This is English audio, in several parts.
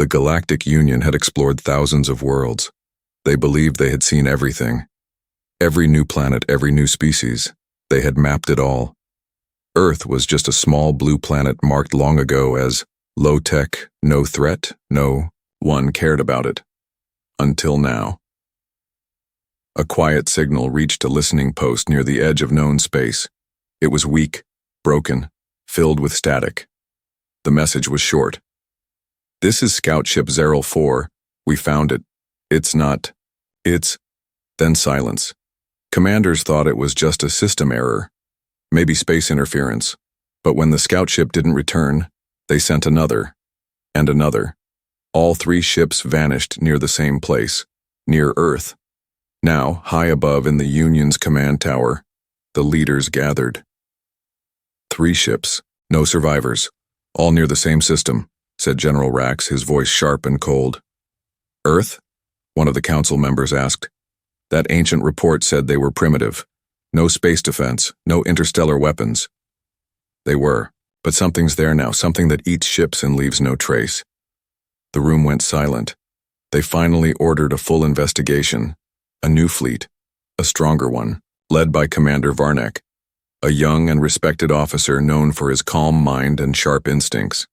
The Galactic Union had explored thousands of worlds. They believed they had seen everything. Every new planet, every new species. They had mapped it all. Earth was just a small blue planet marked long ago as low-tech, no threat, no one cared about it. Until now. A quiet signal reached a listening post near the edge of known space. It was weak, broken, filled with static. The message was short. "This is Scout Ship Zeral 4. We found it. It's not. It's..." Then silence. Commanders thought it was just a system error, maybe space interference. But when the scout ship didn't return, they sent another, and another. All 3 ships vanished near the same place, near Earth. Now, high above in the Union's command tower, the leaders gathered. 3 ships, no survivors, all near the same system, said General Rax, his voice sharp and cold. "Earth?" one of the council members asked. "That ancient report said they were primitive. No space defense, no interstellar weapons." They were, but something's there now, something that eats ships and leaves no trace. The room went silent. They finally ordered a full investigation. A new fleet, a stronger one, led by Commander Varnek, a young and respected officer known for his calm mind and sharp instincts.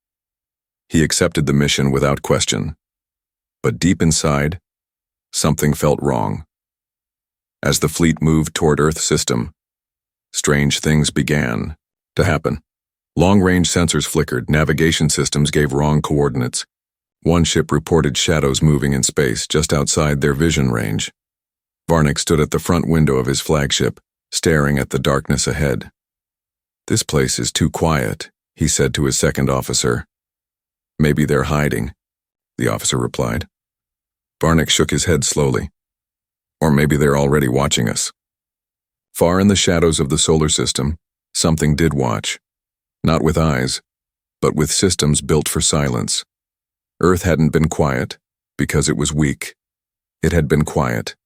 He accepted the mission without question. But deep inside, something felt wrong. As the fleet moved toward Earth's system, strange things began to happen. Long-range sensors flickered, navigation systems gave wrong coordinates. One ship reported shadows moving in space just outside their vision range. Varnik stood at the front window of his flagship, staring at the darkness ahead. "This place is too quiet," he said to his second officer. "Maybe they're hiding," the officer replied. Varnik shook his head slowly. "Or maybe they're already watching us." Far in the shadows of the solar system, something did watch. Not with eyes, but with systems built for silence. Earth hadn't been quiet because it was weak. It had been quiet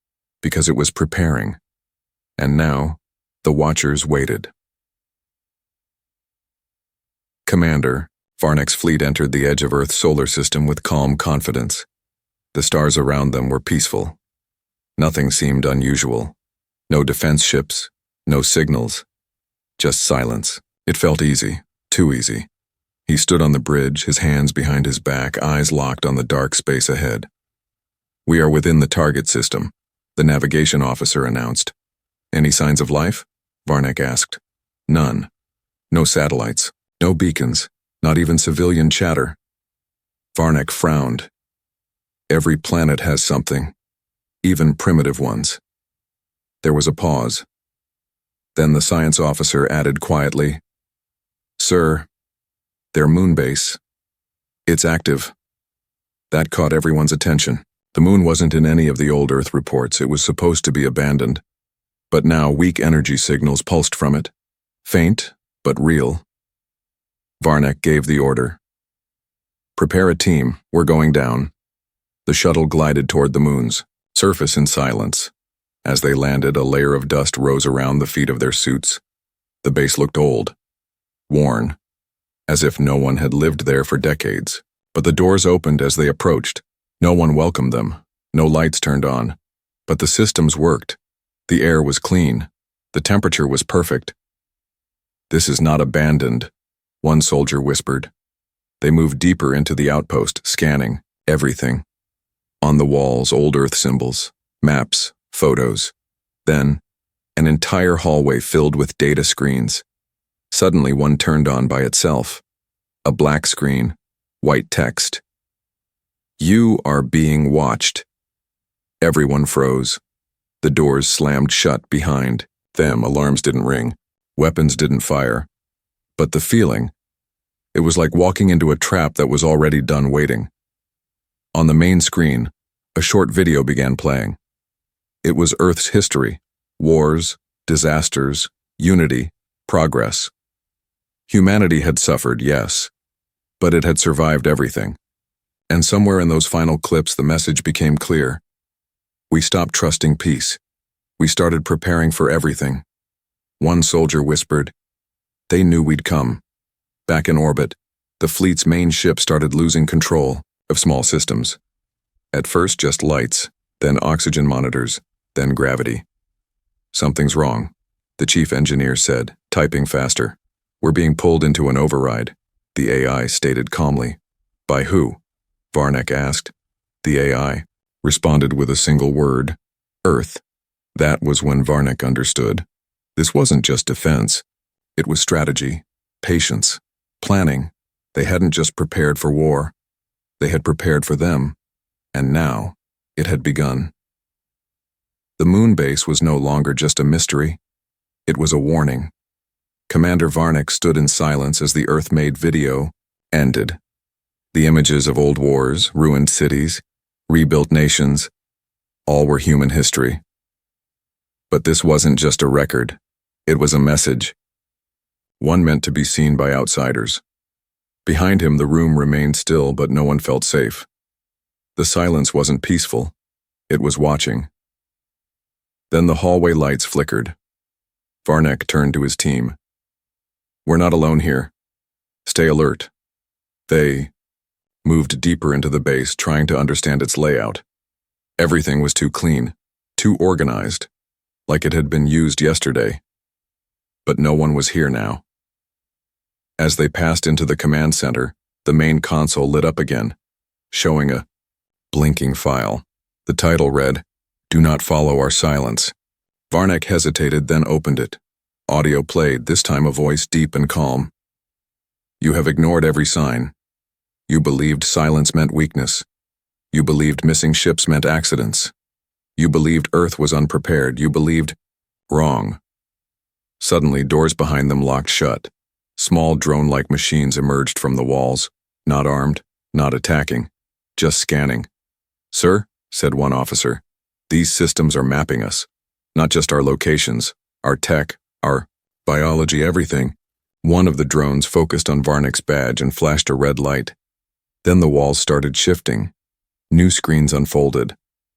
because it was preparing. And now, the Watchers waited. "Commander," Varnek's fleet entered the edge of Earth's solar system with calm confidence. The stars around them were peaceful. Nothing seemed unusual. No defense ships, no signals. Just silence. It felt easy, too easy. He stood on the bridge, his hands behind his back, eyes locked on the dark space ahead. "We are within the target system," the navigation officer announced. "Any signs of life?" Varnek asked. "None. No satellites, no beacons, not even civilian chatter." Varnek frowned. "Every planet has something, even primitive ones." There was a pause. Then the science officer added quietly, "Sir, their moon base. It's active." That caught everyone's attention. The moon wasn't in any of the old Earth reports. It was supposed to be abandoned. But now weak energy signals pulsed from it. Faint, but real. Varnek gave the order. "Prepare a team. We're going down." The shuttle glided toward the moon's surface in silence. As they landed, a layer of dust rose around the feet of their suits. The base looked old, worn, as if no one had lived there for decades. But the doors opened as they approached. No one welcomed them. No lights turned on. But the systems worked. The air was clean. The temperature was perfect. "This is not abandoned," one soldier whispered. They moved deeper into the outpost, scanning everything. On the walls, old Earth symbols, maps, photos. Then, an entire hallway filled with data screens. Suddenly, one turned on by itself. A black screen, white text. "You are being watched." Everyone froze. The doors slammed shut behind them. Alarms didn't ring. Weapons didn't fire. But the feeling, it was like walking into a trap that was already done waiting. On the main screen, a short video began playing. It was Earth's history, wars, disasters, unity, progress. Humanity had suffered, yes, but it had survived everything. And somewhere in those final clips, the message became clear. We stopped trusting peace. We started preparing for everything. One soldier whispered, "They knew we'd come." Back in orbit, the fleet's main ship started losing control. of small systems. At first just lights, then oxygen monitors, then gravity. "Something's wrong," the chief engineer said, typing faster. "We're being pulled into an override," the AI stated calmly. "By who?" Varnek asked. The AI responded with a single word: Earth. That was when Varnek understood. This wasn't just defense. It was strategy, patience, planning. They hadn't just prepared for war. They had prepared for them. And now, it had begun. The moon base was no longer just a mystery. It was a warning. Commander Varnek stood in silence as the Earth-made video ended. The images of old wars, ruined cities, rebuilt nations, all were human history. But this wasn't just a record. It was a message. One meant to be seen by outsiders. Behind him, the room remained still, but no one felt safe. The silence wasn't peaceful. It was watching. Then the hallway lights flickered. Varnek turned to his team. "We're not alone here. Stay alert." They moved deeper into the base, trying to understand its layout. Everything was too clean, too organized, like it had been used yesterday. But no one was here now. As they passed into the command center, the main console lit up again, showing a blinking file. The title read, "Do not follow our silence." Varnek hesitated, then opened it. Audio played, this time a voice deep and calm. "You have ignored every sign. You believed silence meant weakness. You believed missing ships meant accidents. You believed Earth was unprepared. You believed wrong." Suddenly, doors behind them locked shut. Small drone-like machines emerged from the walls, not armed, not attacking, just scanning. "Sir," said one officer, "these systems are mapping us. Not just our locations, our tech, our biology, everything." One of the drones focused on Varnek's badge and flashed a red light. Then the walls started shifting. New screens unfolded,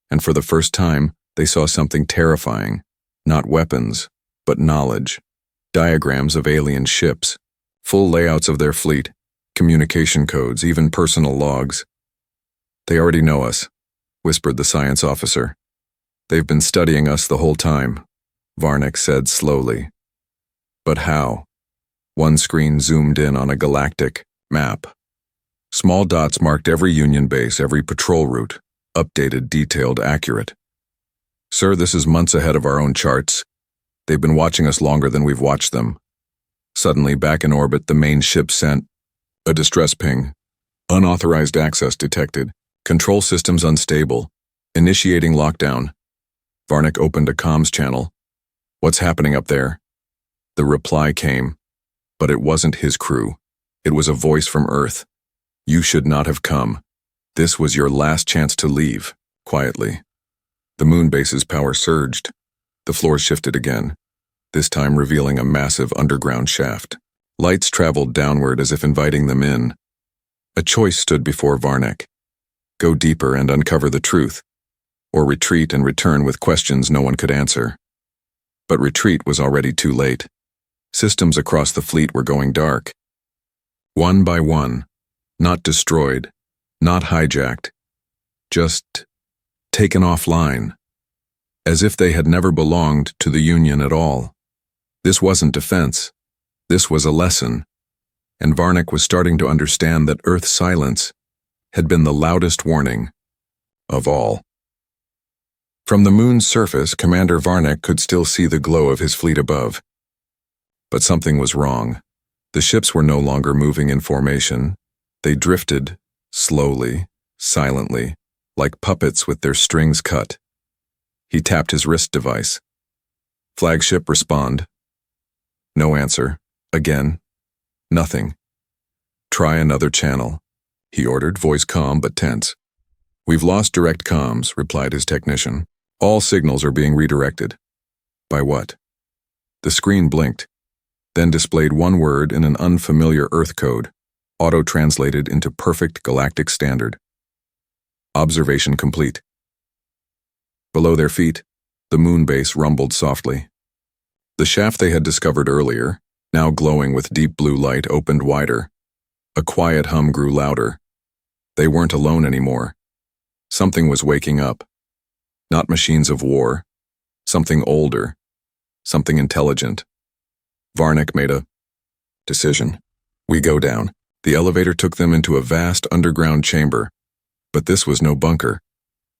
and for the first time, they saw something terrifying. Not weapons, but knowledge. Diagrams of alien ships, full layouts of their fleet, communication codes, even personal logs. "They already know us," whispered the science officer. "They've been studying us the whole time," Varnek said slowly. "But how?" One screen zoomed in on a galactic map. Small dots marked every Union base, every patrol route, updated, detailed, accurate. "Sir, this is months ahead of our own charts. They've been watching us longer than we've watched them." Suddenly, back in orbit, the main ship sent a distress ping. "Unauthorized access detected. Control systems unstable. Initiating lockdown." Varnek opened a comms channel. "What's happening up there?" The reply came, but it wasn't his crew. It was a voice from Earth. "You should not have come. This was your last chance to leave," quietly. The moon base's power surged. The floor shifted again, this time revealing a massive underground shaft. Lights traveled downward as if inviting them in. A choice stood before Varnek. Go deeper and uncover the truth, or retreat and return with questions no one could answer. But retreat was already too late. Systems across the fleet were going dark. One by one, not destroyed, not hijacked, just taken offline, as if they had never belonged to the Union at all. This wasn't defense. This was a lesson, and Varnek was starting to understand that Earth's silence had been the loudest warning of all. From the moon's surface, Commander Varnek could still see the glow of his fleet above. But something was wrong. The ships were no longer moving in formation. They drifted, slowly, silently, like puppets with their strings cut. He tapped his wrist device. "Flagship, respond." No answer. Again. Nothing. "Try another channel," he ordered, voice calm but tense. "We've lost direct comms," replied his technician. "All signals are being redirected." "By what?" The screen blinked, then displayed one word in an unfamiliar Earth code, auto-translated into perfect galactic standard. "Observation complete." Below their feet, the moon base rumbled softly. The shaft they had discovered earlier, now glowing with deep blue light, opened wider. A quiet hum grew louder. They weren't alone anymore. Something was waking up. Not machines of war. Something older. Something intelligent. Varnick made a decision. We go down. The elevator took them into a vast underground chamber. But this was no bunker.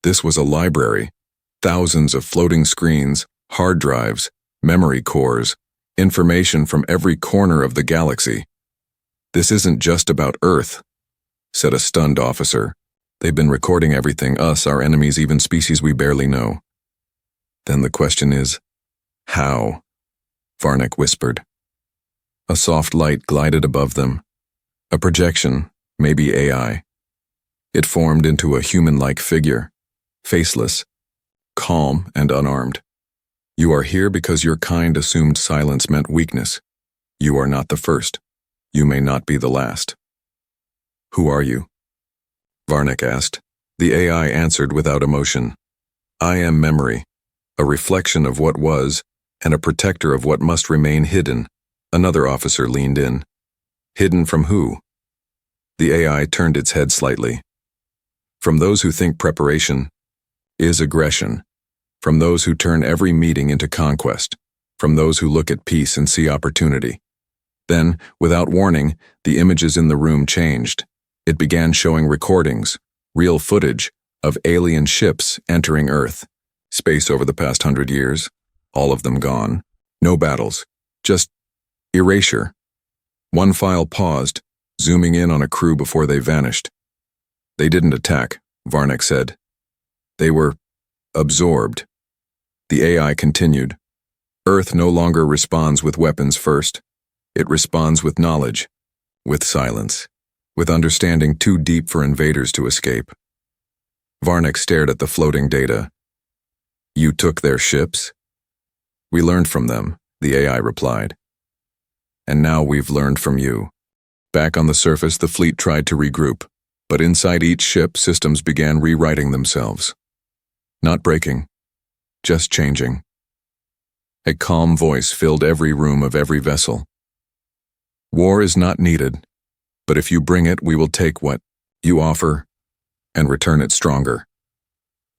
This was a library. Thousands of floating screens, hard drives, memory cores, information from every corner of the galaxy. This isn't just about Earth, said a stunned officer. They've been recording everything, us, our enemies, even species we barely know. Then the question is, how? Varnick whispered. A soft light glided above them. A projection, maybe AI. It formed into a human-like figure, faceless, calm and unarmed. You are here because your kind assumed silence meant weakness. You are not the first. You may not be the last. Who are you? Varnick asked. The AI answered without emotion. I am memory, a reflection of what was, and a protector of what must remain hidden. Another officer leaned in. Hidden from who? The AI turned its head slightly. From those who think preparation is aggression. From those who turn every meeting into conquest. From those who look at peace and see opportunity. Then, without warning, the images in the room changed. It began showing recordings, real footage, of alien ships entering Earth. Space over the past 100 years, all of them gone. No battles, just erasure. One file paused, zooming in on a crew before they vanished. They didn't attack, Varnick said. They were absorbed. The AI continued. Earth no longer responds with weapons first. It responds with knowledge, with silence, with understanding too deep for invaders to escape. Varnick stared at the floating data. You took their ships? We learned from them, the AI replied. And now we've learned from you. Back on the surface, the fleet tried to regroup, but inside each ship, systems began rewriting themselves. Not breaking, just changing. A calm voice filled every room of every vessel. War is not needed, but if you bring it, we will take what you offer and return it stronger.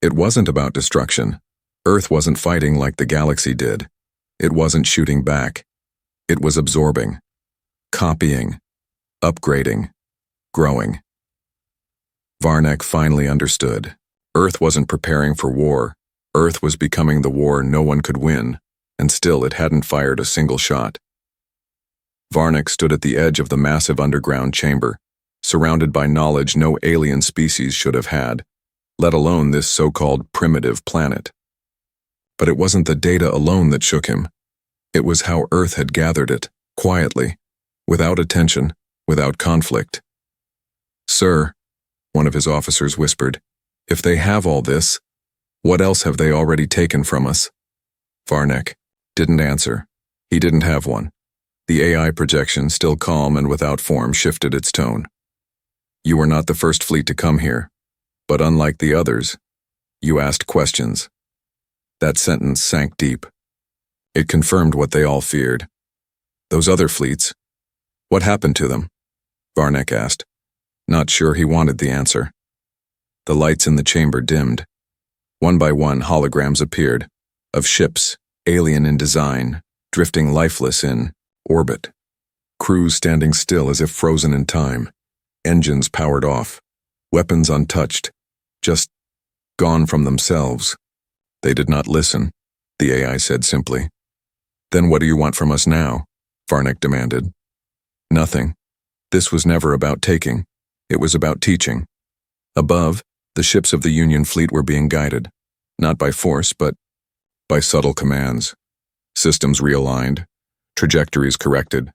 It wasn't about destruction. Earth wasn't fighting like the galaxy did. It wasn't shooting back. It was absorbing, copying, upgrading, growing. Varnick finally understood. Earth wasn't preparing for war. Earth was becoming the war no one could win, and still it hadn't fired a single shot. Varnick stood at the edge of the massive underground chamber, surrounded by knowledge no alien species should have had, let alone this so-called primitive planet. But it wasn't the data alone that shook him. It was how Earth had gathered it, quietly, without attention, without conflict. Sir, one of his officers whispered, if they have all this, what else have they already taken from us? Varnick didn't answer. He didn't have one. The AI projection, still calm and without form, shifted its tone. You were not the first fleet to come here, but unlike the others, you asked questions. That sentence sank deep. It confirmed what they all feared. Those other fleets, what happened to them? Varnick asked, not sure he wanted the answer. The lights in the chamber dimmed. One by one, holograms appeared, of ships, alien in design, drifting lifeless in orbit. Crews standing still as if frozen in time. Engines powered off. Weapons untouched. Just gone from themselves. They did not listen, the AI said simply. Then what do you want from us now? Varnick demanded. Nothing. This was never about taking. It was about teaching. Above, the ships of the Union fleet were being guided, not by force, but by subtle commands. Systems realigned, trajectories corrected.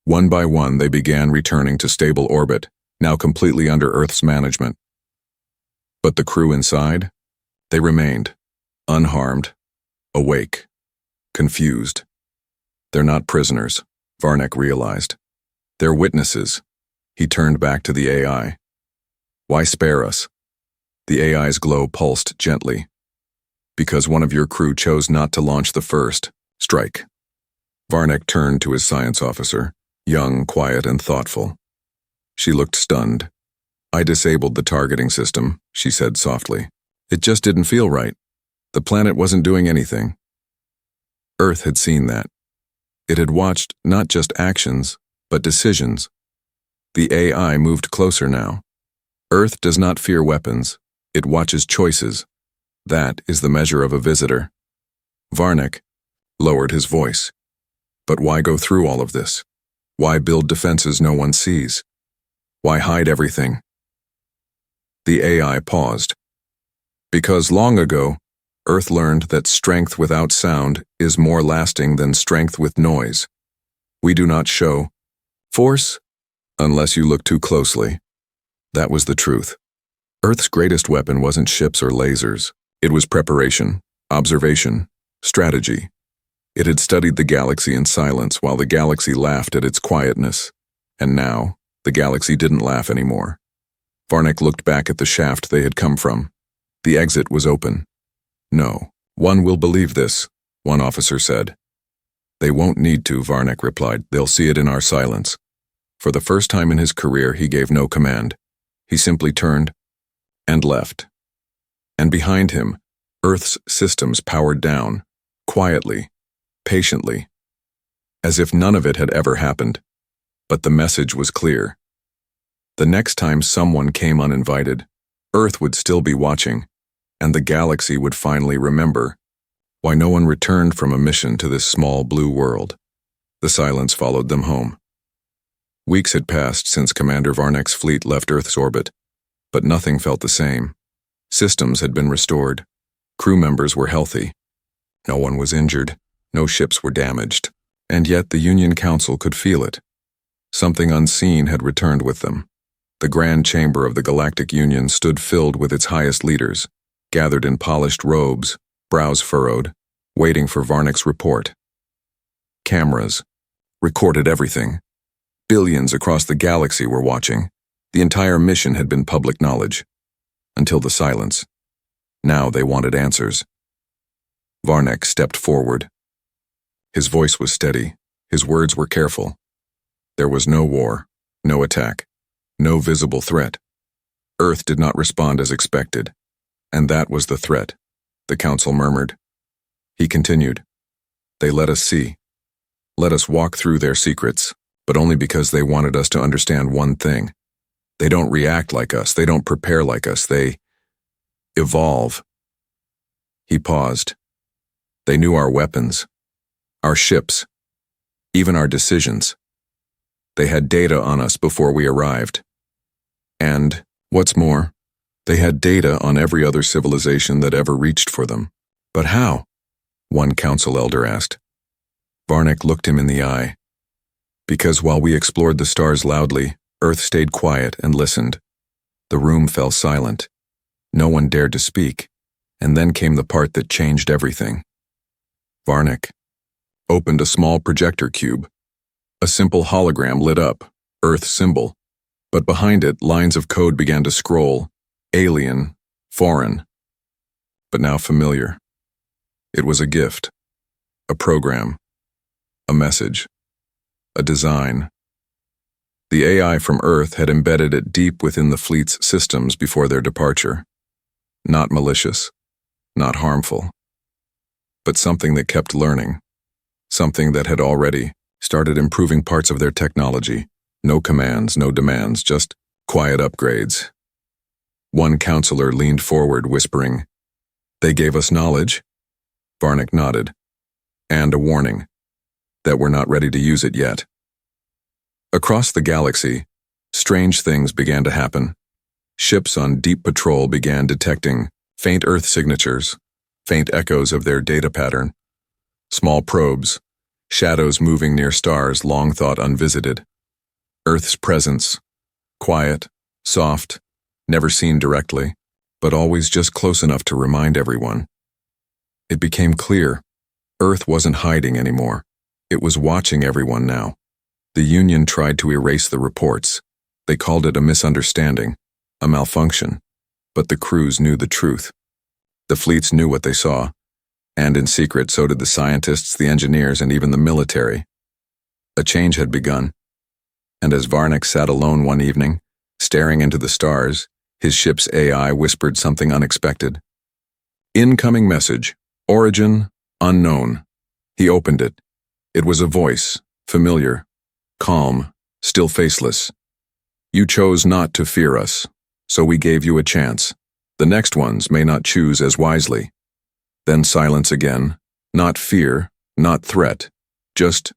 One by one, they began returning to stable orbit, now completely under Earth's management. But the crew inside? They remained, unharmed, awake, confused. They're not prisoners, Varnick realized. They're witnesses. He turned back to the AI. Why spare us? The AI's glow pulsed gently. Because one of your crew chose not to launch the first strike. Varnick turned to his science officer, young, quiet, and thoughtful. She looked stunned. I disabled the targeting system, she said softly. It just didn't feel right. The planet wasn't doing anything. Earth had seen that. It had watched not just actions, but decisions. The AI moved closer now. Earth does not fear weapons. It watches choices. That is the measure of a visitor. Varnick lowered his voice. But why go through all of this? Why build defenses no one sees? Why hide everything? The AI paused. Because long ago, Earth learned that strength without sound is more lasting than strength with noise. We do not show force unless you look too closely. That was the truth. Earth's greatest weapon wasn't ships or lasers. It was preparation, observation, strategy. It had studied the galaxy in silence while the galaxy laughed at its quietness. And now, the galaxy didn't laugh anymore. Varnick looked back at the shaft they had come from. The exit was open. No, one will believe this, one officer said. They won't need to, Varnick replied. They'll see it in our silence. For the first time in his career, he gave no command. He simply turned and left. And behind him, Earth's systems powered down, quietly, patiently, as if none of it had ever happened. But the message was clear. The next time someone came uninvited, Earth would still be watching, and the galaxy would finally remember why no one returned from a mission to this small blue world. The silence followed them home. Weeks had passed since Commander Varnick's fleet left Earth's orbit, but nothing felt the same. Systems had been restored. Crew members were healthy. No one was injured. No ships were damaged. And yet the Union Council could feel it. Something unseen had returned with them. The grand chamber of the Galactic Union stood filled with its highest leaders, gathered in polished robes, brows furrowed, waiting for Varnick's report. Cameras recorded everything. Billions across the galaxy were watching. The entire mission had been public knowledge. Until the silence. Now they wanted answers. Varnick stepped forward. His voice was steady. His words were careful. There was no war, no attack, no visible threat. Earth did not respond as expected. And that was the threat, the council murmured. He continued. They let us see. Let us walk through their secrets, but only because they wanted us to understand one thing. They don't react like us. They don't prepare like us. They evolve. He paused. They knew our weapons, our ships, even our decisions. They had data on us before we arrived. And, what's more, they had data on every other civilization that ever reached for them. But how? One council elder asked. Varnick looked him in the eye. Because while we explored the stars loudly, Earth stayed quiet and listened. The room fell silent. No one dared to speak. And then came the part that changed everything. Varnick opened a small projector cube. A simple hologram lit up, Earth symbol. But behind it, lines of code began to scroll. Alien, foreign, but now familiar. It was a gift, a program, a message, a design. The AI from Earth had embedded it deep within the fleet's systems before their departure. Not malicious, not harmful, but something that kept learning, something that had already started improving parts of their technology. No commands, no demands, just quiet upgrades. One counselor leaned forward, whispering, "They gave us knowledge." Varnick nodded. And a warning, that we're not ready to use it yet. Across the galaxy, strange things began to happen. Ships on deep patrol began detecting faint Earth signatures, faint echoes of their data pattern. Small probes, shadows moving near stars long thought unvisited. Earth's presence, quiet, soft, never seen directly, but always just close enough to remind everyone. It became clear, Earth wasn't hiding anymore. It was watching everyone now. The Union tried to erase the reports. They called it a misunderstanding, a malfunction. But the crews knew the truth. The fleets knew what they saw. And in secret, so did the scientists, the engineers, and even the military. A change had begun. And as Varnick sat alone one evening, Staring into the stars, his ship's AI whispered something unexpected. Incoming message. Origin, unknown. He opened it. It was a voice, familiar, calm, still faceless. You chose not to fear us, so we gave you a chance. The next ones may not choose as wisely. Then silence again. Not fear, not threat, just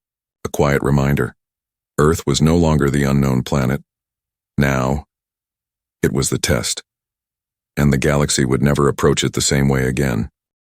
a quiet reminder. Earth was no longer the unknown planet. Now, it was the test. And the galaxy would never approach it the same way again.